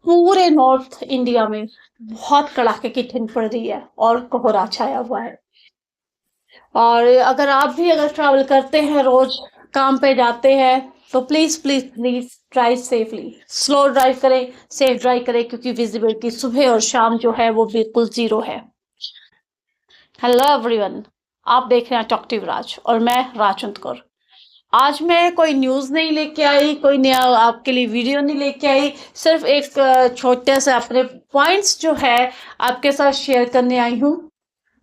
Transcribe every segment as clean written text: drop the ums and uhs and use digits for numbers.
पूरे north India में बहुत कड़ाके की ठंड पड़ रही है और कोहरा छाया हुआ है। और अगर आप भी अगर ट्रैवल करते हैं, रोज काम पे जाते हैं, तो please please please drive safely, slow drive करें, सेफ ड्राइव करें, क्योंकि विजिबिलिटी सुबह और शाम जो है वो बिल्कुल जीरो है। हेलो एवरीवन, आप देख रहे हैं टॉक टू राज और मैं राजवंत कौर। आज मैं कोई न्यूज़ नहीं लेके आई, कोई नया आपके लिए वीडियो नहीं लेके आई, सिर्फ एक छोटे से अपने पॉइंट्स जो है आपके साथ शेयर करने आई हूँ।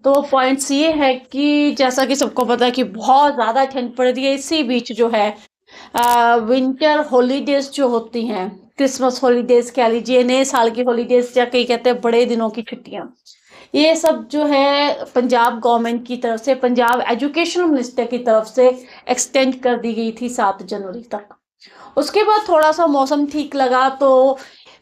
तो पॉइंट्स ये है कि जैसा कि सबको पता है कि बहुत ज़्यादा ठंड पड़ रही है, इसी बीच जो है विंटर हॉलीडेज जो होती हैं, क्रिसमस हॉलीडेज कह लीजिए, नए साल की हॉलीडेज, या कई कहते हैं बड़े दिनों की छुट्टियां, ये सब जो है पंजाब गवर्नमेंट की तरफ से, पंजाब एजुकेशन मिनिस्टर की तरफ से एक्सटेंड कर दी गई थी 7 जनवरी तक। उसके बाद थोड़ा सा मौसम ठीक लगा तो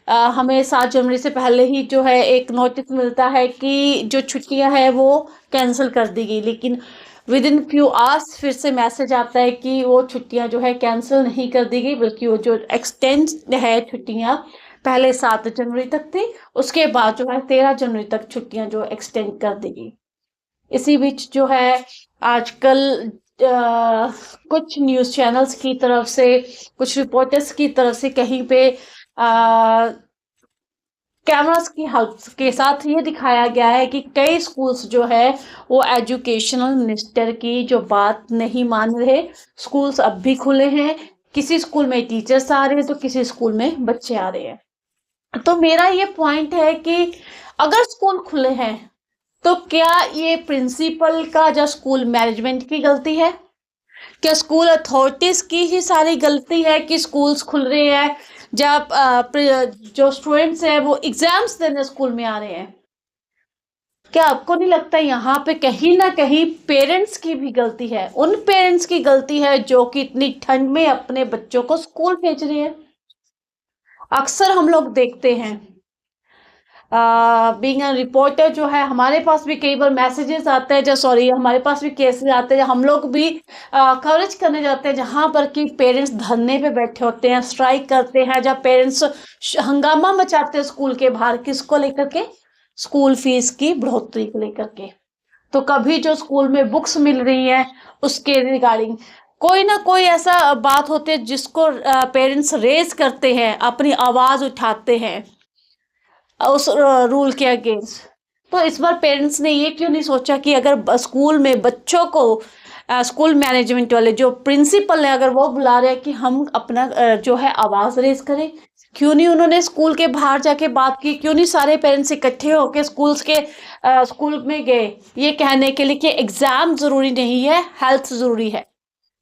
हमें 7 जनवरी से पहले ही जो है एक नोटिस मिलता है कि जो छुट्टियां हैं वो कैंसिल कर दी गई, लेकिन विद इन फ्यू आवर्स फिर से मैसेज आता है कि वो छुट्टियां जो है कैंसिल नहीं कर दी गई, बल्कि वो जो एक्सटेंड है छुट्टियां, पहले 7 जनवरी तक थी, उसके बाद जो है 13 जनवरी तक छुट्टियां जो एक्सटेंड कर दी गई। इसी बीच जो है आजकल कुछ न्यूज़ चैनल्स की तरफ से, कुछ रिपोर्टर्स की तरफ से कहीं पे कैमरास की हेल्प के साथ ये दिखाया गया है कि कई स्कूल्स जो है वो एजुकेशनल मिनिस्टर की जो बात नहीं मान रहे। स्कूल्स अब भी खुले हैं, किसी स्कूल में टीचर्स आ रहे हैं तो किसी स्कूल में बच्चे आ रहे हैं। तो मेरा ये पॉइंट है कि अगर स्कूल खुले हैं तो क्या ये प्रिंसिपल का या स्कूल मैनेजमेंट की गलती है? क्या स्कूल अथॉरिटीज की ही सारी गलती है कि स्कूल्स खुल रहे हैं जब जो स्टूडेंट्स हैं वो एग्जाम्स देने स्कूल में आ रहे हैं? क्या आपको नहीं लगता यहाँ पे कहीं ना कहीं पेरेंट्स की भी गलती है? उन पेरेंट्स की गलती है जो कि इतनी ठंड में अपने बच्चों को स्कूल भेज रहे हैं। अक्सर हम लोग देखते हैं, बीइंग अ रिपोर्टर जो है, हमारे पास भी कई बार मैसेजेस आते हैं, जो सॉरी हमारे पास भी केसेस आते हैं, हम लोग भी कवरेज करने जाते हैं जहां पर कि पेरेंट्स धरने पे बैठे होते हैं, स्ट्राइक करते हैं, जब पेरेंट्स हंगामा मचाते हैं स्कूल के बाहर, किसको लेकर के? स्कूल फीस की बढ़ोतरी को लेकर के। तो कभी जो स्कूल में बुक्स मिल रही हैं उसके रिगार्डिंग कोई ना कोई ऐसा बात होती है जिसको पेरेंट्स रेज करते हैं, अपनी आवाज उठाते हैं उस रूल के अगेंस्ट। तो इस बार पेरेंट्स ने ये क्यों नहीं सोचा कि अगर स्कूल में बच्चों को स्कूल मैनेजमेंट वाले जो प्रिंसिपल है अगर वो बुला रहे हैं कि हम अपना जो है आवाज रेज करें, क्यों नहीं उन्होंने स्कूल के बाहर जाके बात की? क्यों नहीं सारे पेरेंट्स इकट्ठे होकर स्कूल में गए ये कहने के लिए कि एग्जाम जरूरी नहीं है, हेल्थ जरूरी है,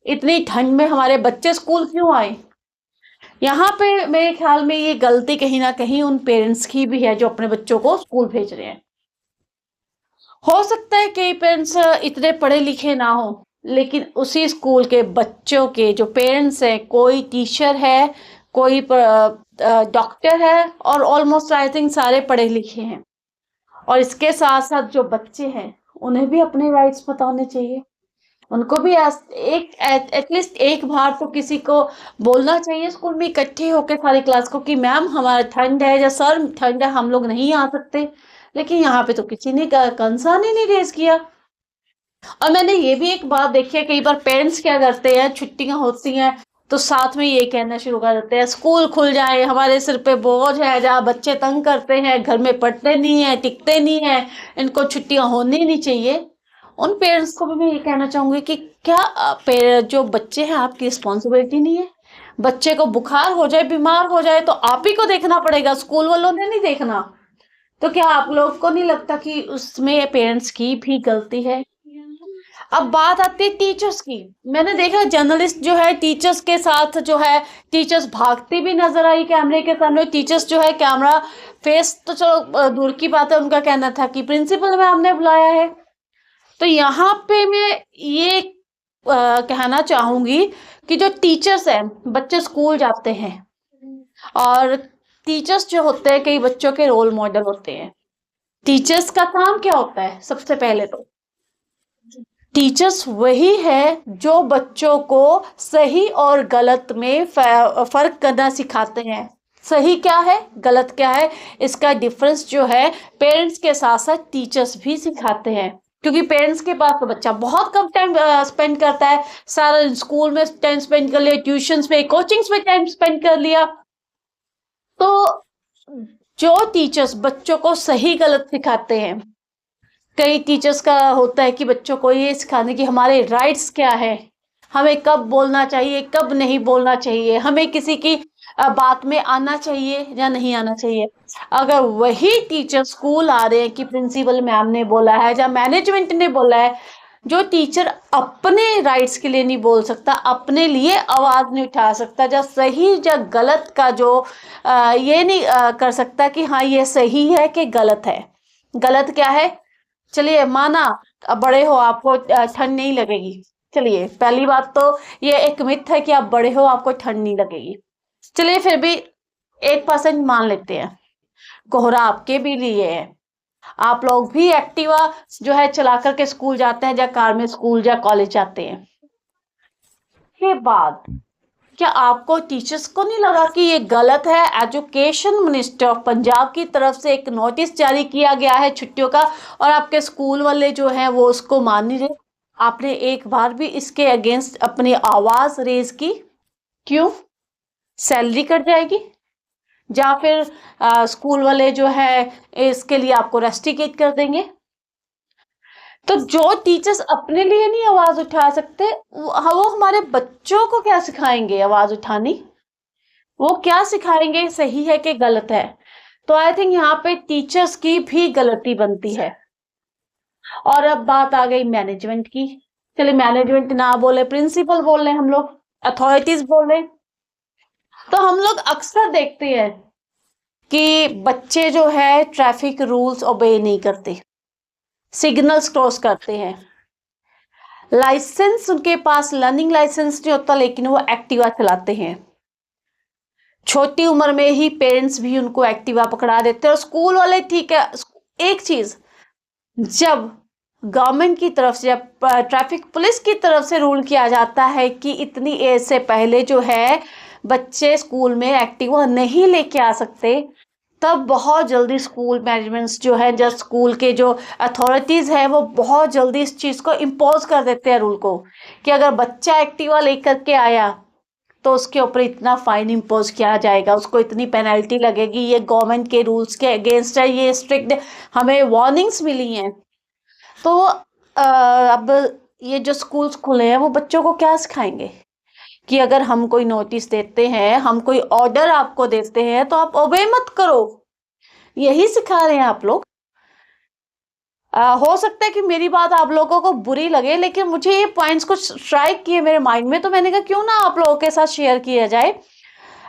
इतनी ठंड में हमारे बच्चे स्कूल क्यों आए? यहाँ पे मेरे ख्याल में ये गलती कहीं ना कहीं उन पेरेंट्स की भी है जो अपने बच्चों को स्कूल भेज रहे हैं। हो सकता है कई पेरेंट्स इतने पढ़े लिखे ना हो, लेकिन उसी स्कूल के बच्चों के जो पेरेंट्स हैं, कोई टीचर है, कोई डॉक्टर है, और ऑलमोस्ट आई थिंक सारे पढ़े लिखे हैं। और इसके साथ साथ जो बच्चे हैं उन्हें भी अपने राइट्स पता होने चाहिए। उनको भी एक एटलीस्ट एक बार तो किसी को बोलना चाहिए स्कूल में इकट्ठे होकर सारी क्लास को कि मैम हमारा ठंड है या सर ठंड है, हम लोग नहीं आ सकते। लेकिन यहाँ पे तो किसी ने कंसर्न ही नहीं रेज किया। और मैंने ये भी एक बात देखी है, कई बार पेरेंट्स क्या करते हैं, छुट्टियां होती हैं तो साथ में ये कहना शुरू कर देते हैं स्कूल खुल जाए, हमारे सिर पे बोझ है, जहाँ बच्चे तंग करते हैं, घर में पढ़ते नहीं है, टिकते नहीं है, इनको छुट्टियां होनी नहीं चाहिए। उन पेरेंट्स को भी मैं ये कहना चाहूंगी कि क्या जो बच्चे हैं आपकी रिस्पॉन्सिबिलिटी नहीं है? बच्चे को बुखार हो जाए, बीमार हो जाए तो आप ही को देखना पड़ेगा, स्कूल वालों ने नहीं देखना। तो क्या आप लोग को नहीं लगता कि उसमें पेरेंट्स की भी गलती है? अब बात आती है टीचर्स की। मैंने देखा जर्नलिस्ट जो है टीचर्स के साथ जो है, टीचर्स भागती भी नजर आई कैमरे के सामने। टीचर्स जो है कैमरा फेस तो चलो दूर की बात है, उनका कहना था कि प्रिंसिपल मैम ने बुलाया है। तो यहाँ पे मैं ये कहना चाहूंगी कि जो टीचर्स हैं, बच्चे स्कूल जाते हैं और टीचर्स जो होते हैं कई बच्चों के रोल मॉडल होते हैं। टीचर्स का काम क्या होता है? सबसे पहले तो टीचर्स वही है जो बच्चों को सही और गलत में फर्क करना सिखाते हैं। सही क्या है, गलत क्या है, इसका डिफरेंस जो है पेरेंट्स के साथ साथ टीचर्स भी सिखाते हैं। क्योंकि पेरेंट्स के पास तो बच्चा बहुत कम टाइम स्पेंड करता है, सारा स्कूल में टाइम स्पेंड कर लिया, ट्यूशंस पे, कोचिंग्स में टाइम स्पेंड कर लिया। तो जो टीचर्स बच्चों को सही गलत सिखाते हैं, कई टीचर्स का होता है कि बच्चों को ये सिखाने की हमारे राइट्स क्या है, हमें कब बोलना चाहिए, कब नहीं बोलना चाहिए, हमें किसी की बात में आना चाहिए या नहीं आना चाहिए। अगर वही टीचर स्कूल आ रहे हैं कि प्रिंसिपल मैम ने बोला है या मैनेजमेंट ने बोला है, जो टीचर अपने राइट्स के लिए नहीं बोल सकता, अपने लिए आवाज नहीं उठा सकता, या सही या गलत का जो ये नहीं कर सकता कि हाँ ये सही है कि गलत है। गलत क्या है, चलिए माना, अब बड़े हो आपको ठंड नहीं लगेगी। चलिए पहली बात तो ये एक मिथ है कि आप बड़े हो आपको ठंड नहीं लगेगी। चलिए फिर भी 1% मान लेते हैं, कोहरा आपके भी लिए है, आप लोग भी एक्टिवा जो है चला करके स्कूल जाते हैं या कार में स्कूल या कॉलेज जाते हैं। के बाद क्या आपको टीचर्स को नहीं लगा कि ये गलत है? एजुकेशन मिनिस्टर ऑफ पंजाब की तरफ से एक नोटिस जारी किया गया है छुट्टियों का, और आपके स्कूल वाले जो हैं वो उसको मान नहीं रहे। आपने एक बार भी इसके अगेंस्ट अपनी आवाज रेज की? क्यों? सैलरी कट जाएगी, या फिर स्कूल वाले जो है इसके लिए आपको रेस्टिकेट कर देंगे। तो जो टीचर्स अपने लिए नहीं आवाज उठा सकते, वो हमारे बच्चों को क्या सिखाएंगे आवाज उठानी? वो क्या सिखाएंगे सही है कि गलत है? तो आई थिंक यहाँ पे टीचर्स की भी गलती बनती है। और अब बात आ गई मैनेजमेंट की। चलिए मैनेजमेंट ना बोले, प्रिंसिपल बोल रहे, हम लोग अथॉरिटीज बोल रहे। तो हम लोग अक्सर देखते हैं कि बच्चे जो है ट्रैफिक रूल्स ओबे नहीं करते, सिग्नल्स क्रॉस करते हैं, लाइसेंस उनके पास लर्निंग लाइसेंस नहीं होता लेकिन वो एक्टिवा चलाते हैं। छोटी उम्र में ही पेरेंट्स भी उनको एक्टिवा पकड़ा देते हैं। और स्कूल वाले ठीक है, एक चीज, जब गवर्नमेंट की तरफ से, जब ट्रैफिक पुलिस की तरफ से रूल किया जाता है कि इतनी एज से पहले जो है बच्चे स्कूल में एक्टिवा नहीं लेके आ सकते, तब बहुत जल्दी स्कूल मैनेजमेंट्स जो है, जब स्कूल के जो अथॉरिटीज है वो बहुत जल्दी इस चीज को इम्पोज कर देते हैं रूल को, कि अगर बच्चा एक्टिवा लेकर के आया तो उसके ऊपर इतना फाइन इम्पोज किया जाएगा, उसको इतनी पेनल्टी लगेगी, ये गवर्नमेंट के रूल्स के अगेंस्ट है, ये स्ट्रिक्ट, हमें वार्निंग्स मिली हैं। तो अब ये जो स्कूल्स खुले हैं वो बच्चों को क्या सिखाएंगे कि अगर हम कोई नोटिस देते हैं, हम कोई ऑर्डर आपको देते हैं तो आप ओबे मत करो, यही सिखा रहे हैं आप लोग। हो सकता है कि मेरी बात आप लोगों को बुरी लगे, लेकिन मुझे ये पॉइंट्स कुछ स्ट्राइक किए मेरे माइंड में, तो मैंने कहा क्यों ना आप लोगों के साथ शेयर किया जाए।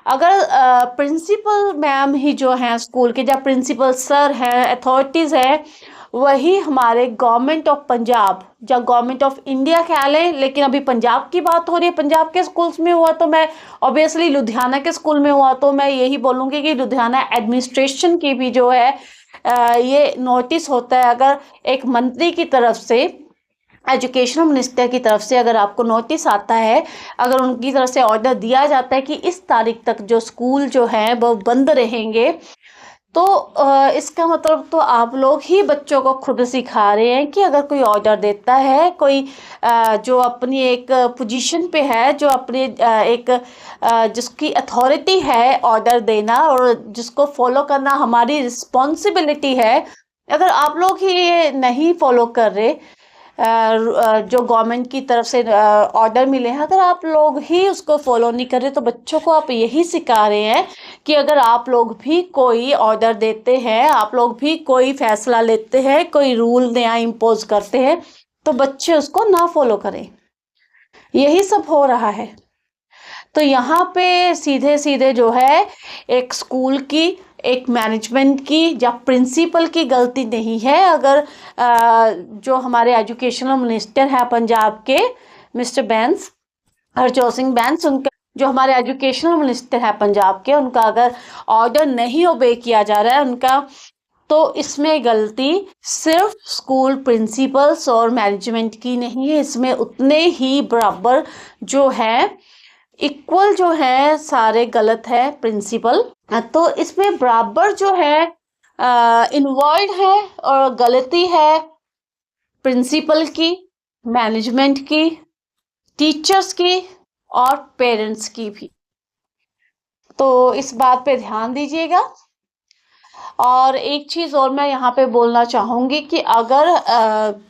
अगर प्रिंसिपल मैम ही जो हैं स्कूल के, जब प्रिंसिपल सर हैं, अथॉरिटीज हैं, वही हमारे गवर्नमेंट ऑफ पंजाब या गवर्नमेंट ऑफ इंडिया कह लें, लेकिन अभी पंजाब की बात हो रही है, पंजाब के स्कूल्स में हुआ तो मैं ऑब्वियसली लुधियाना के स्कूल में हुआ तो मैं यही बोलूँगी कि लुधियाना एडमिनिस्ट्रेशन की भी जो है ये नोटिस होता है। अगर एक मंत्री की तरफ से, एजुकेशन मिनिस्टर की तरफ से अगर आपको नोटिस आता है, अगर उनकी तरफ से ऑर्डर दिया जाता है कि इस तारीख तक जो स्कूल जो है वो बंद रहेंगे, तो इसका मतलब तो आप लोग ही बच्चों को खुद सिखा रहे हैं कि अगर कोई ऑर्डर देता है, कोई जो अपनी एक पोजीशन पे है, जो अपने एक जिसकी अथॉरिटी है ऑर्डर देना और जिसको फॉलो करना हमारी रिस्पॉन्सिबिलिटी है, अगर आप लोग ही ये नहीं फॉलो कर रहे, जो गवर्नमेंट की तरफ से ऑर्डर मिले हैं, अगर आप लोग ही उसको फॉलो नहीं कर रहे, तो बच्चों को आप यही सिखा रहे हैं कि अगर आप लोग भी कोई ऑर्डर देते हैं, आप लोग भी कोई फैसला लेते हैं, कोई रूल नया इम्पोज करते हैं, तो बच्चे उसको ना फॉलो करें। यही सब हो रहा है। तो यहाँ पे सीधे सीधे जो है एक स्कूल की, एक मैनेजमेंट की या प्रिंसिपल की गलती नहीं है। अगर जो हमारे एजुकेशनल मिनिस्टर है पंजाब के, मिस्टर बैंस, हरजोत सिंह बैंस, उनका जो हमारे एजुकेशनल मिनिस्टर है पंजाब के, उनका अगर ऑर्डर नहीं ओबे किया जा रहा है उनका, तो इसमें गलती सिर्फ स्कूल प्रिंसिपल्स और मैनेजमेंट की नहीं है, इसमें उतने ही बराबर जो है इक्वल जो है सारे गलत है प्रिंसिपल। तो इसमें बराबर जो है इन्वॉल्व है और गलती है प्रिंसिपल की, मैनेजमेंट की, टीचर्स की और पेरेंट्स की भी। तो इस बात पे ध्यान दीजिएगा। और एक चीज़ और मैं यहाँ पे बोलना चाहूँगी कि अगर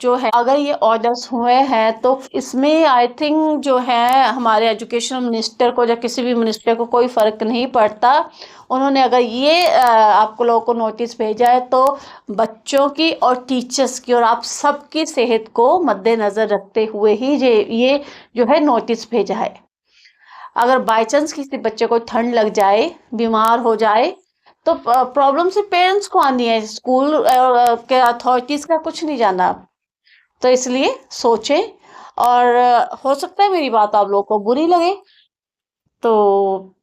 जो है अगर ये ऑर्डर्स हुए हैं तो इसमें आई थिंक जो है हमारे एजुकेशन मिनिस्टर को या किसी भी मिनिस्टर को कोई फ़र्क नहीं पड़ता। उन्होंने अगर ये आपको लोगों को नोटिस भेजा है तो बच्चों की और टीचर्स की और आप सबकी सेहत को मद्देनज़र रखते हुए ही ये जो है नोटिस भेजा है। अगर बाय चांस किसी बच्चे को ठंड लग जाए, बीमार हो जाए, तो प्रॉब्लम सिर्फ पेरेंट्स को आनी है, स्कूल के अथॉरिटीज का कुछ नहीं जाना। तो इसलिए सोचें। और हो सकता है मेरी बात आप लोगों को बुरी लगे, तो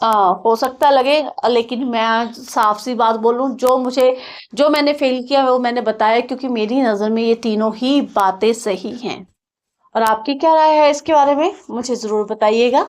हो सकता लगे, लेकिन मैं साफ सी बात बोलूं, जो मैंने फेल किया वो मैंने बताया, क्योंकि मेरी नज़र में ये तीनों ही बातें सही हैं। और आपकी क्या राय है इसके बारे में, मुझे ज़रूर बताइएगा।